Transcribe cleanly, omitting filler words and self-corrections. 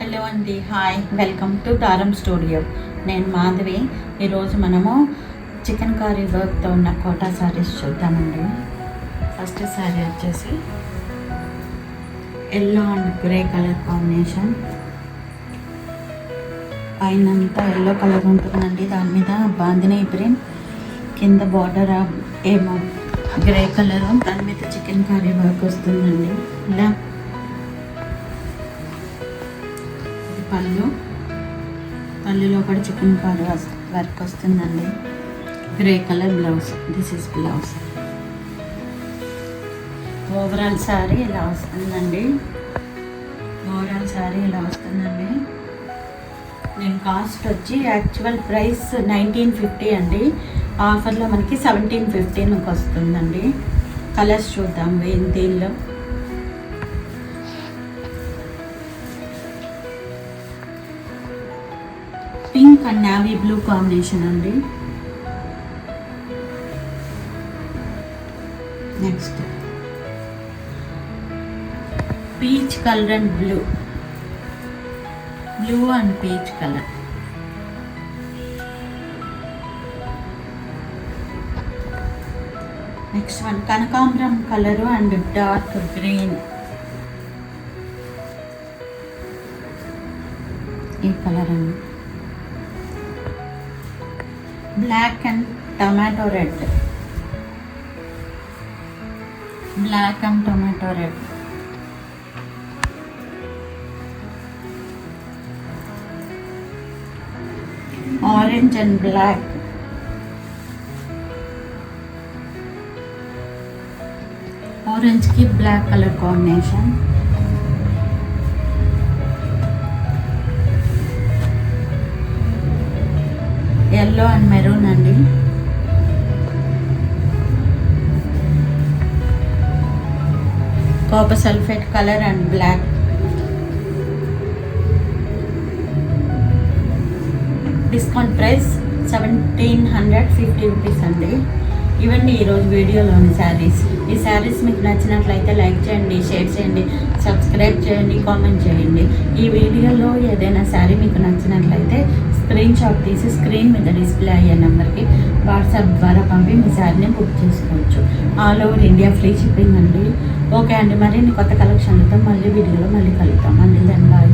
Hello అండి, hi, welcome to దారం studio. నేను మాధవి. ఈరోజు మనము చికెన్ కర్రీ వర్క్తో ఉన్న కోటా శారీస్ చూద్దామండి. ఫస్ట్ శారీ వచ్చేసి yellow and grey colour combination. పైనంతా ఎల్లో కలర్ ఉంటుందండి, దాని మీద బాందినీ ప్రింట్, కింద బార్డర్ ఏమో గ్రే కలర్, దాని మీద చికెన్ కర్రీ వర్క్ వస్తుందండి. ఇలా పళ్ళులో కూడా చికెన్ కర్రీ వర్క్ వస్తుందండి. Grey colour blouse, this is blouse. Overall sari ఇలా వస్తుందండి. నేను కాస్ట్ వచ్చి యాక్చువల్ ప్రైస్ 1950 అండి. ఆఫర్లో మనకి 1715 వస్తుందండి. కలర్స్ చూద్దాం దీనిలో. Pink and navy blue combination అండి. Next peach colour and blue and peach colour. Next one కనకాంబరం కలరు అండ్ డార్క్ గ్రీన్. ఈ కలర్ అండి. Black and tomato red. Orange and black. Orange కి black colour combination. Yellow and maroon అండి. Copper sulphate colour and black. Discount price 1750 rupees అండి. ఇవన్నీ ఈరోజు వీడియోలోని శారీస్. ఈ శారీస్ మీకు నచ్చినట్లయితే లైక్ చేయండి, షేర్ చేయండి, సబ్స్క్రైబ్ చేయండి, కామెంట్ చేయండి. ఈ వీడియోలో ఏదైనా శారీ మీకు నచ్చినట్లయితే స్క్రీన్ షాట్ తీసి స్క్రీన్ మీద డిస్ప్లే అయ్యే నెంబర్కి వాట్సాప్ ద్వారా పంపి మీ శారీని బుక్ చేసుకోవచ్చు. All over India free shipping అండి. ఓకే అండి, మరిన్ని కొత్త కలెక్షన్లతో మళ్ళీ వీడియోలో కలుద్దాం అండి. Then bye.